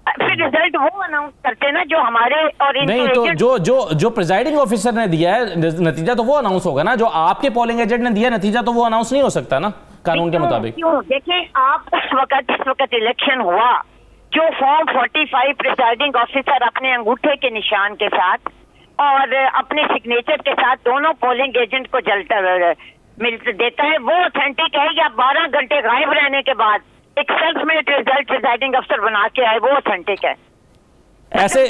پھر ریزلٹ وہ اناؤنس کرتے نا جو ہمارے اور نہیں, تو جو پریزائڈنگ آفیسر نے دیا ہے نتیجہ تو وہ اناؤنس ہوگا نا, جو آپ کے پولنگ ایجنٹ نے دیا نتیجہ تو وہ اناؤنس نہیں ہو سکتا نا قانون کے مطابق. دیکھیں آپ اس وقت الیکشن ہوا, جو فارم 45 پریزائڈنگ آفیسر اپنے انگوٹھے کے نشان کے ساتھ اور اپنے سگنیچر کے ساتھ دونوں پولنگ ایجنٹ کو دیتا ہے, وہ اوتھینٹک ہے, یا 12 گھنٹے غائب رہنے کے بعد ایک سیلف میڈ ریزلٹ پریزائڈنگ افسر بنا کے آئے, وہ اوتھینٹک ہے ایسے؟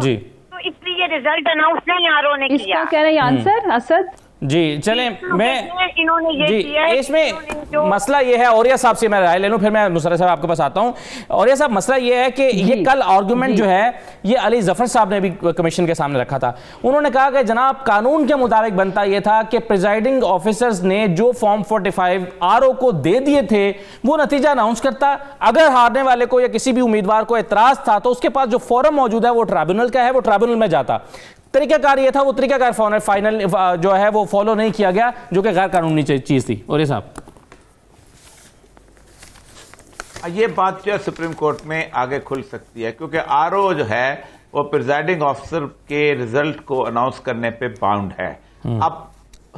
جی, تو اس لیے ریزلٹ اناؤنس نہیں آر او نے کیا. اس کا کہہ رہے ہیں آنسر اسد. جی چلیں, میں انہوں نے یہ کیا ہے, اس میں مسئلہ یہ ہے, اوریہ صاحب سے میں رائے لے لوں پھر میں مسرت صاحب آپ کے پاس آتا ہوں. اوریہ صاحب, مسئلہ یہ ہے کہ یہ کل آرگومنٹ جو ہے یہ علی ظفر صاحب نے بھی کمیشن کے سامنے رکھا تھا. انہوں نے کہا کہ جناب قانون کے مطابق بنتا یہ تھا کہ پریزائڈنگ آفیسرز نے جو فارم 45 آر او کو دے دیے تھے وہ نتیجہ اناؤنس کرتا. اگر ہارنے والے کو یا کسی بھی امیدوار کو اعتراض تھا تو اس کے پاس جو فورم موجود ہے وہ ٹرائبیونل کا ہے, وہ ٹرائبیونل میں جاتا. طریقہ کار یہ تھا, وہ طریقہ کار فائنل جو ہے وہ فالو نہیں کیا گیا, جو کہ غیر قانونی چیز تھی. اوریہ صاحب, یہ بات جو ہے سپریم کورٹ میں آگے کھل سکتی ہے, کیونکہ آر او جو ہے وہ پریزائڈنگ آفیسر کے ریزلٹ کو اناؤنس کرنے پہ باؤنڈ ہے. اب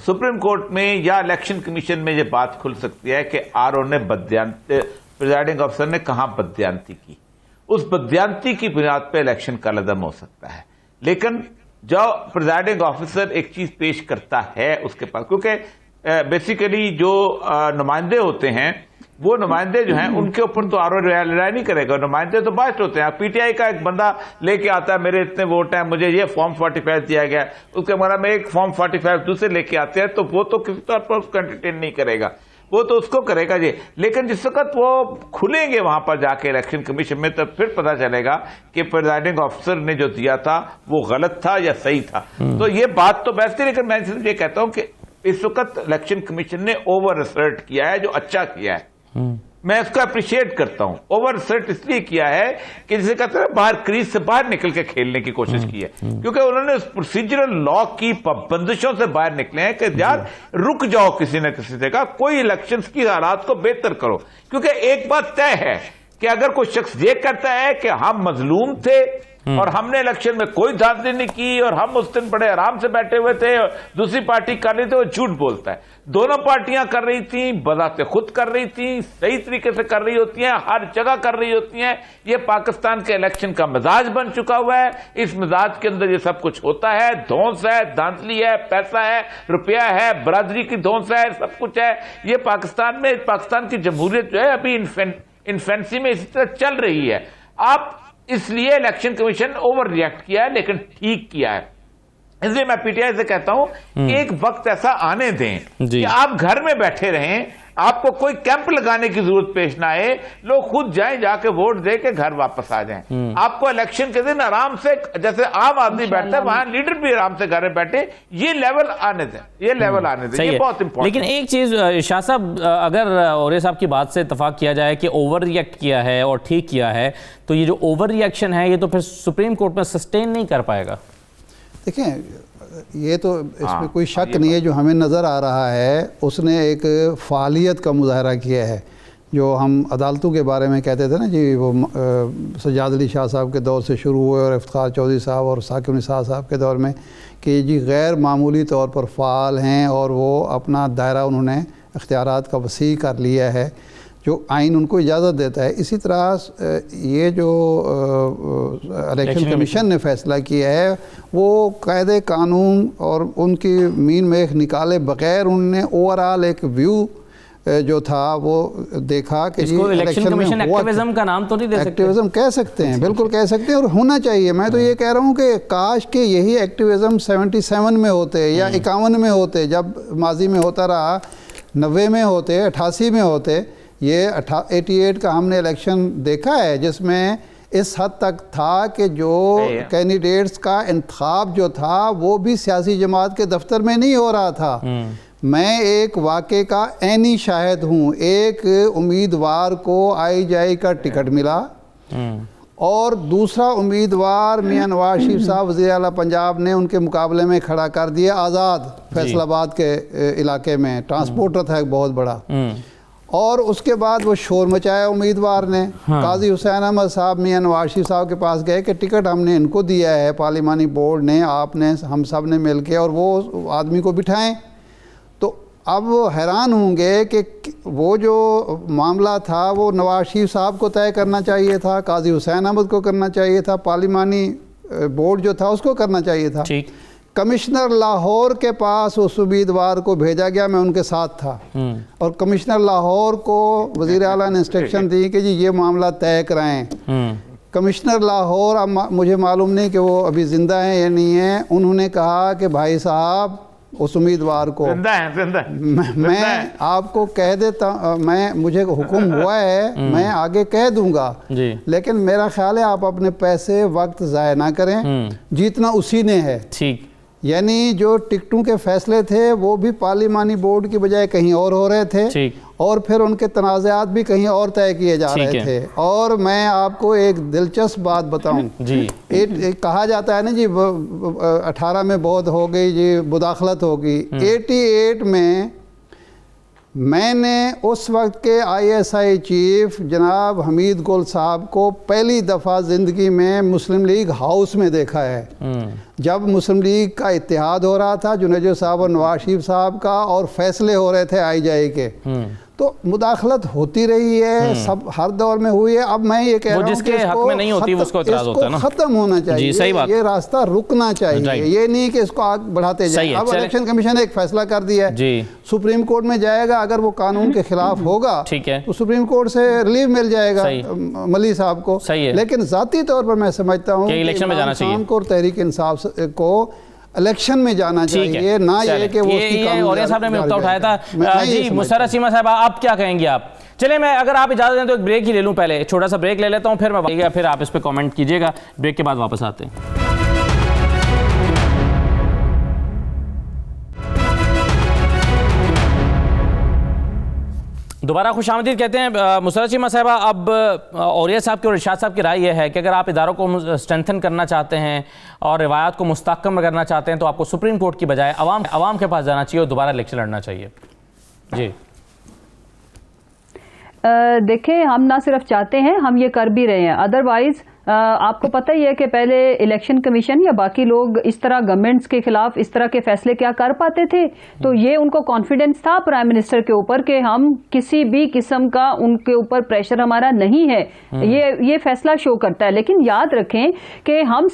سپریم کورٹ میں یا الیکشن کمیشن میں یہ بات کھل سکتی ہے کہ آر او نے پریزائڈنگ آفیسر نے کہاں بددیانتی کی. اس بددیانتی کی بنیاد پہ الیکشن کا عدم ہو سکتا ہے. لیکن جو پریزائڈنگ آفیسر ایک چیز پیش کرتا ہے اس کے پاس, کیونکہ بیسیکلی جو نمائندے ہوتے ہیں وہ نمائندے جو ہیں ان کے اوپر تو آر او رائے نہیں کرے گا, نمائندے تو بائسڈ ہوتے ہیں. پی ٹی آئی کا ایک بندہ لے کے آتا ہے میرے اتنے ووٹ ہیں, مجھے یہ فارم 45 دیا گیا, اس کے بعد میں ایک فارم 45 دوسرے لے کے آتے ہیں, تو وہ تو کسی طور پر اس کو انٹرٹین نہیں کرے گا, وہ تو اس کو کرے گا جی. لیکن جس وقت وہ کھلیں گے وہاں پر جا کے الیکشن کمیشن میں, تو پھر پتا چلے گا کہ پریزائڈنگ آفیسر نے جو دیا تھا وہ غلط تھا یا صحیح تھا. تو یہ بات تو بیسٹ ہے, لیکن میں یہ کہتا ہوں کہ اس وقت الیکشن کمیشن نے اوور اسرٹ کیا ہے, جو اچھا کیا ہے, میں اس کو اپریشیٹ کرتا ہوں. اوور اسرٹ اس لیے کیا ہے کہ جسے کہتے ہیں باہر کریز سے باہر نکل کے کھیلنے کی کوشش کی ہے, کیونکہ انہوں نے اس پروسیجرل لا کی بندشوں سے باہر نکلے ہیں کہ یار رک جاؤ کسی نہ کسی جگہ, کوئی الیکشنز کی حالات کو بہتر کرو. کیونکہ ایک بات طے ہے کہ اگر کوئی شخص یہ کرتا ہے کہ ہم مظلوم تھے اور ہم نے الیکشن میں کوئی دھاندلی نہیں کی اور ہم اس دن بڑے آرام سے بیٹھے ہوئے تھے, دوسری پارٹی کر رہی تھی, وہ جھوٹ بولتا ہے. دونوں پارٹیاں کر رہی تھیں, بذات خود کر رہی تھیں, صحیح طریقے سے کر رہی ہوتی ہیں, ہر جگہ کر رہی ہوتی ہیں. یہ پاکستان کے الیکشن کا مزاج بن چکا ہوا ہے. اس مزاج کے اندر یہ سب کچھ ہوتا ہے, دھونس ہے, دھاندلی ہے, پیسہ ہے, روپیہ ہے, برادری کی دھونس ہے, سب کچھ ہے. یہ پاکستان میں, پاکستان کی جمہوریت جو ہے ابھی انفینسی میں اسی طرح چل رہی ہے. آپ اس لیے الیکشن کمیشن اوور ریئیکٹ کیا ہے, لیکن ٹھیک کیا ہے. اس لیے میں پی ٹی آئی سے کہتا ہوں ایک وقت ایسا آنے دیں کہ آپ گھر میں بیٹھے رہیں, آپ کو کوئی کیمپ لگانے کی ضرورت پیش نہ آئے, لوگ خود جائیں, جا کے ووٹ دے کے گھر واپس آ جائیں. آپ کو الیکشن کے دن آرام سے جیسے عام آدمی بیٹھتا ہے وہاں لیڈر بھی آرام سے گھر میں بیٹھے, یہ لیول آنے دیں, یہ لیول آنے دیں, یہ بہت امپورٹنٹ. لیکن ایک چیز شاہ صاحب, اگر اوریہ صاحب کی بات سے اتفاق کیا جائے کہ اوور ریئیکٹ کیا ہے اور ٹھیک کیا ہے, تو یہ جو اوور ریئیکشن ہے یہ تو پھر سپریم کورٹ میں سسٹین نہیں کر پائے گا. دیکھیں یہ تو اس میں کوئی شک نہیں ہے, جو ہمیں نظر آ رہا ہے اس نے ایک فعالیت کا مظاہرہ کیا ہے. جو ہم عدالتوں کے بارے میں کہتے تھے نا جی, وہ سجاد علی شاہ صاحب کے دور سے شروع ہوئے اور افتخار چودھری صاحب اور ثاقب نثار صاحب کے دور میں, کہ جی غیر معمولی طور پر فعال ہیں اور وہ اپنا دائرہ انہوں نے اختیارات کا وسیع کر لیا ہے, جو آئین ان کو اجازت دیتا ہے. اسی طرح یہ جو الیکشن کمیشن نے فیصلہ کیا ہے وہ قاعدے قانون اور ان کی مین میخ نکالے بغیر انہوں نے اوورآل ایک ویو جو تھا وہ دیکھا کہ اس کو الیکشن کمیشن ایکٹیویزم کا نام تو نہیں دے سکتے. ایکٹیویزم کہہ سکتے ہیں, بالکل کہہ سکتے ہیں, اور ہونا چاہیے. میں تو یہ کہہ رہا ہوں کہ کاش کہ یہی ایکٹیویزم 77 میں ہوتے یا 51 میں ہوتے, جب ماضی میں ہوتا رہا, 90 میں ہوتے, 88 میں ہوتے. یہ 88 کا ہم نے الیکشن دیکھا ہے جس میں اس حد تک تھا کہ جو کینڈیڈیٹس کا انتخاب جو تھا وہ بھی سیاسی جماعت کے دفتر میں نہیں ہو رہا تھا, میں ایک واقعے کا عینی شاہد ہوں. ایک امیدوار کو IJI کا ٹکٹ ملا اور دوسرا امیدوار میاں نواز شریف صاحب وزیر اعلیٰ پنجاب نے ان کے مقابلے میں کھڑا کر دیا. آزاد فیصل آباد کے علاقے میں ٹرانسپورٹر تھا ایک بہت بڑا, اور اس کے بعد وہ شور مچایا امیدوار نے. قاضی حسین احمد صاحب میاں نواز شریف صاحب کے پاس گئے کہ ٹکٹ ہم نے ان کو دیا ہے, پارلیمانی بورڈ نے, آپ نے, ہم سب نے مل کے, اور وہ آدمی کو بٹھائیں. تو اب وہ حیران ہوں گے کہ وہ جو معاملہ تھا وہ نواز شریف صاحب کو طے کرنا چاہیے تھا, قاضی حسین احمد کو کرنا چاہیے تھا, پارلیمانی بورڈ جو تھا اس کو کرنا چاہیے تھا. کمشنر لاہور کے پاس اس امیدوار کو بھیجا گیا, میں ان کے ساتھ تھا, اور کمشنر لاہور کو وزیر اعلیٰ نے انسٹرکشن دی کہ جی یہ معاملہ طے کرائیں. کمشنر لاہور, اب مجھے معلوم نہیں کہ وہ ابھی زندہ ہیں یا نہیں ہیں, انہوں نے کہا کہ بھائی صاحب اس امیدوار کو میں آپ کو کہہ دیتا, مجھے حکم ہوا ہے, میں آگے کہہ دوں گا, لیکن میرا خیال ہے آپ اپنے پیسے وقت ضائع نہ کریں, جیتنا اسی نے ہے. یعنی جو ٹکٹوں کے فیصلے تھے وہ بھی پارلیمانی بورڈ کی بجائے کہیں اور ہو رہے تھے, اور پھر ان کے تنازعات بھی کہیں اور طے کیے جا رہے تھے. اور میں آپ کو ایک دلچسپ بات بتاؤں, کہا جاتا ہے نا جی 18 میں بہت ہو گئی جی, مداخلت ہوگی. 88 میں نے اس وقت کے ISI چیف جناب حمید گل صاحب کو پہلی دفعہ زندگی میں مسلم لیگ ہاؤس میں دیکھا ہے, جب مسلم لیگ کا اتحاد ہو رہا تھا جنیجو صاحب اور نواز شریف صاحب کا, اور فیصلے ہو رہے تھے IJI کے. تو مداخلت ہوتی رہی ہے, سب ہر دور میں ہوئی ہے. اب میں یہ کہہ رہا ہوں کہ اس کو ختم ہونا چاہیے, یہ راستہ رکنا چاہیے, یہ نہیں کہ اس کو آگ بڑھاتے جائیں. اب الیکشن کمیشن نے ایک فیصلہ کر دیا ہے, سپریم کورٹ میں جائے گا, اگر وہ قانون کے خلاف ہوگا تو سپریم کورٹ سے ریلیف مل جائے گا ملی صاحب کو. لیکن ذاتی طور پر میں سمجھتا ہوں کہ عمران خان کو اور تحریک انصاف کو الیکشن میں جانا چاہیے, نہ یہ کہ وہ اس کی قانون. اور یہ صاحب نے نقطہ اٹھایا تھا. جی مسرت سیما صاحب, آپ کیا کہیں گے آپ؟ چلیں میں اگر آپ اجازت دیں تو ایک بریک ہی لے لوں, پہلے چھوٹا سا بریک لے لیتا ہوں, پھر آپ اس پہ کامنٹ کیجئے گا. بریک کے بعد واپس آتے ہیں. دوبارہ خوش آمدید کہتے ہیں. مسرت سیما صاحبہ, اب اوریہ صاحب کی اور ارشاد صاحب کی رائے یہ ہے کہ اگر آپ اداروں کو اسٹرینتھن کرنا چاہتے ہیں اور روایات کو مستحکم کرنا چاہتے ہیں تو آپ کو سپریم کورٹ کی بجائے عوام کے پاس جانا چاہیے اور دوبارہ الیکشن لڑنا چاہیے. جی دیکھیں, ہم نہ صرف چاہتے ہیں, ہم یہ کر بھی رہے ہیں. ادروائز آپ کو پتہ ہی ہے کہ پہلے الیکشن کمیشن یا باقی لوگ اس طرح گورنمنٹس کے خلاف اس طرح کے فیصلے کیا کر پاتے تھے؟ تو یہ ان کو کانفیڈنس تھا پرائم منسٹر کے اوپر کہ ہم کسی بھی قسم کا ان کے اوپر پریشر ہمارا نہیں ہے. یہ فیصلہ شو کرتا ہے. لیکن یاد رکھیں کہ ہم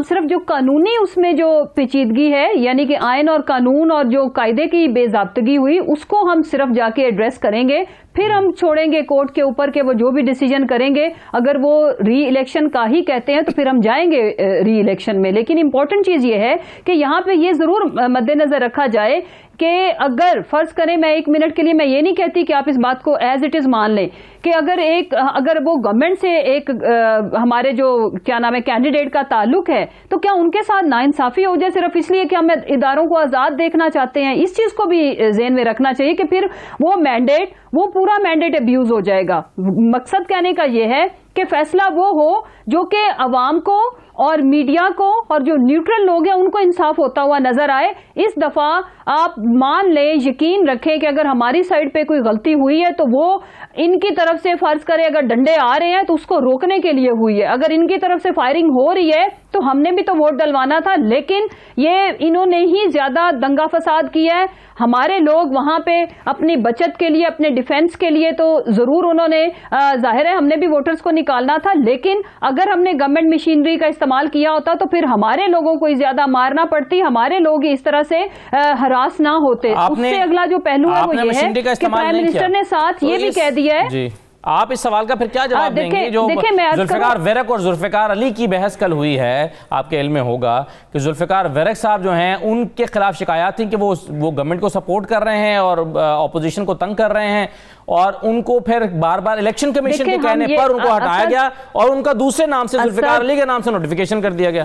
صرف جو قانونی اس میں جو پیچیدگی ہے, یعنی کہ آئین اور قانون اور جو قاعدے کی بے ضابطگی ہوئی, اس کو ہم صرف جا کے ایڈریس کریں گے. پھر ہم چھوڑیں گے کورٹ کے اوپر کہ وہ جو بھی ڈیسیجن کریں گے, اگر وہ ری الیکشن کا ہی کہتے ہیں تو پھر ہم جائیں گے ری الیکشن میں. لیکن امپورٹنٹ چیز یہ ہے کہ یہاں پہ یہ ضرور مد نظر رکھا جائے کہ اگر فرض کریں, میں ایک منٹ کے لیے میں یہ نہیں کہتی کہ آپ اس بات کو ایز اٹ از مان لیں کہ اگر وہ گورنمنٹ سے ایک ہمارے جو کیا نام ہے کینڈیڈیٹ کا تعلق ہے تو کیا ان کے ساتھ ناانصافی ہو جائے صرف اس لیے کہ ہم اداروں کو آزاد دیکھنا چاہتے ہیں؟ اس چیز کو بھی ذہن میں رکھنا چاہیے کہ پھر وہ پورا مینڈیٹ ابیوز ہو جائے گا. مقصد کہنے کا یہ ہے کہ فیصلہ وہ ہو جو کہ عوام کو اور میڈیا کو اور جو نیوٹرل لوگ ہیں ان کو انصاف ہوتا ہوا نظر آئے. اس دفعہ آپ مان لیں, یقین رکھیں کہ اگر ہماری سائڈ پہ کوئی غلطی ہوئی ہے تو وہ ان کی طرف سے فرض کرے اگر ڈنڈے آ رہے ہیں تو اس کو روکنے کے لیے ہوئی ہے. اگر ان کی طرف سے فائرنگ ہو رہی ہے تو ہم نے بھی تو ووٹ ڈلوانا تھا, لیکن یہ انہوں نے ہی زیادہ دنگا فساد کیا ہے. ہمارے لوگ وہاں پہ اپنی بچت کے لیے, اپنے ڈیفنس کے لیے تو ضرور انہوں نے, ظاہر ہے ہم نے بھی ووٹرز کو نکالنا تھا, لیکن اگر ہم نے گورنمنٹ مشینری کا استعمال کیا ہوتا تو پھر ہمارے لوگوں کو زیادہ مارنا پڑتی, ہمارے لوگ اس طرح سے ہراس نہ ہوتے. اس سے اگلا جو پہلو ہے وہ یہ ہے کہ پرائم منسٹر نے ساتھ یہ بھی کہہ دیا ہے. آپ اس سوال کا پھر کیا جواب دیں گے جو ذوالفقار ورق اور ذوالفقار علی کی بحث کل ہوئی ہے؟ آپ کے علم میں ہوگا کہ ذوالفقار ورق صاحب جو ہیں ان کے خلاف شکایات تھیں کہ وہ گورنمنٹ کو سپورٹ کر رہے ہیں اور اپوزیشن کو تنگ کر رہے ہیں, اور ان کو پھر بار بار الیکشن کمیشن کے کہنے پر ان کو ہٹایا گیا اور ان کا دوسرے نام سے ذوالفقار علی کے نام سے نوٹیفیکیشن کر دیا گیا.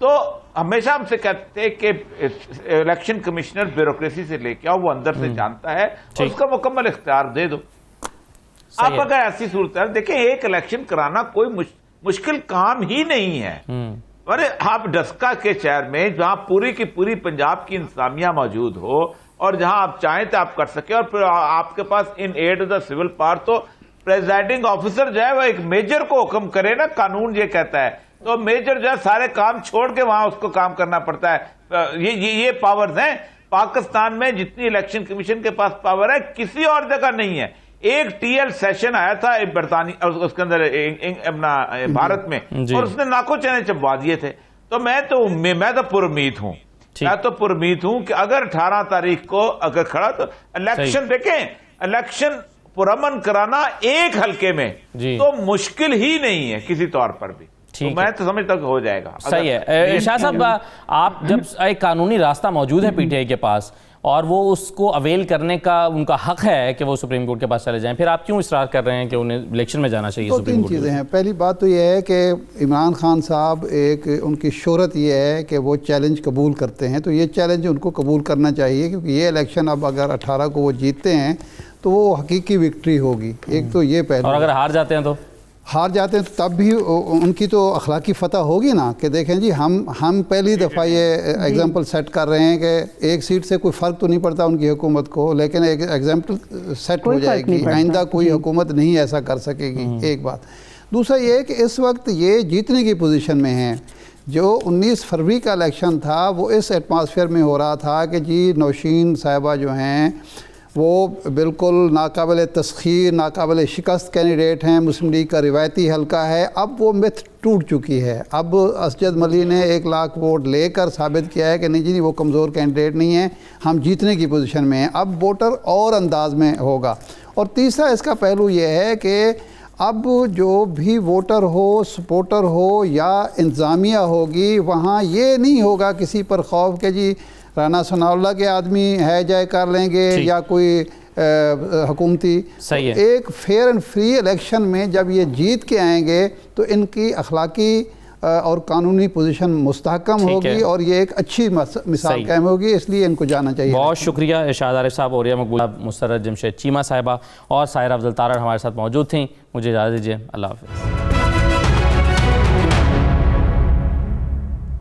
تو ہمیشہ ہم سے کہتے ہیں کہ الیکشن کمشنر بیوروکریسی سے لے کے آؤ، وہ اندر سے جانتا ہے، اور اس کا مکمل اختیار دے دو. آپ اگر ایسی صورتحال دیکھیں، ایک الیکشن کرانا کوئی مشکل کام ہی نہیں ہے. ارے آپ ڈسکا کے شہر میں جہاں پوری کی پوری پنجاب کی انتظامیہ موجود ہو اور جہاں آپ چاہیں تو آپ کر سکیں، اور پھر آپ کے پاس in aid of the civil power, تو پریزائڈنگ آفیسر جو ہے وہ ایک میجر کو حکم کرے نا، قانون یہ کہتا ہے، تو میجر جو ہے سارے کام چھوڑ کے وہاں اس کو کام کرنا پڑتا ہے. یہ پاورز ہیں پاکستان میں. جتنی الیکشن کمیشن کے پاس پاور ہے کسی اور جگہ نہیں ہے. ایک ٹی ایل سیشن آیا تھا برطانیہ اس کے اندر اپنا بھارت میں، اور اس نے ناکو چنے چبوا دیے تھے. تو میں تو پرامید ہوں، میں تو پرامید ہوں کہ اگر 18 تاریخ کو اگر کھڑا تو الیکشن دیکھیں، الیکشن پرامن کرانا ایک حلقے میں تو مشکل ہی نہیں ہے کسی طور پر بھی. تو میں تو سمجھتا ہوں کہ ہو جائے گا. صحیح ہے. شاہ صاحب، آپ جب ایک قانونی راستہ موجود ہے پی ٹی آئی کے پاس اور وہ اس کو اویل کرنے کا ان کا حق ہے کہ وہ سپریم کورٹ کے پاس چلے جائیں، پھر آپ کیوں اصرار کر رہے ہیں کہ انہیں الیکشن میں جانا چاہیے؟ تو تین چیزیں ہیں. پہلی بات تو یہ ہے کہ عمران خان صاحب ان کی شہرت یہ ہے کہ وہ چیلنج قبول کرتے ہیں، تو یہ چیلنج ان کو قبول کرنا چاہیے، کیونکہ یہ الیکشن اب اگر 18 کو وہ جیتتے ہیں تو وہ حقیقی وکٹری ہوگی. ایک تو یہ پہلے، اور اگر ہار جاتے ہیں تو ہار تب بھی ان کی تو اخلاقی فتح ہوگی نا، کہ دیکھیں جی ہم پہلی دفعہ یہ ایگزامپل سیٹ کر رہے ہیں کہ ایک سیٹ سے کوئی فرق تو نہیں پڑتا ان کی حکومت کو، لیکن ایک ایگزامپل سیٹ ہو جائے گی، آئندہ کوئی حکومت نہیں ایسا کر سکے گی. ایک بات. دوسرا یہ کہ اس وقت یہ جیتنے کی پوزیشن میں ہیں. جو 19 فروری کا الیکشن تھا وہ اس ایٹماسفیئر میں ہو رہا تھا کہ جی نوشین صاحبہ جو ہیں وہ بالکل ناقابل تسخیر، ناقابل شکست کینڈیڈیٹ ہیں، مسلم لیگ کا روایتی حلقہ ہے. اب وہ متھ ٹوٹ چکی ہے. اب اسجد ملی نے 1 لاکھ ووٹ لے کر ثابت کیا ہے کہ نہیں جی وہ کمزور کینڈیڈیٹ نہیں ہیں، ہم جیتنے کی پوزیشن میں ہیں. اب ووٹر اور انداز میں ہوگا. اور تیسرا اس کا پہلو یہ ہے کہ اب جو بھی ووٹر ہو، سپورٹر ہو یا انتظامیہ ہوگی، وہاں یہ نہیں ہوگا کسی پر خوف کہ جی رانا ثناء اللہ کے آدمی ہے جائے کر لیں گے یا کوئی حکومتی. ایک فیئر اینڈ فری الیکشن میں جب یہ جیت کے آئیں گے تو ان کی اخلاقی اور قانونی پوزیشن مستحکم ہوگی اور یہ ایک اچھی مثال قائم ہوگی. اس لیے ان کو جانا چاہیے. بہت شکریہ ارشاد عارف صاحب، اوریہ مقبول صاحب، مسرت جمشید چیمہ صاحبہ اور سائرہ افضل تارڑ ہمارے ساتھ موجود تھیں. مجھے اجازت دیجیے. اللہ حافظ.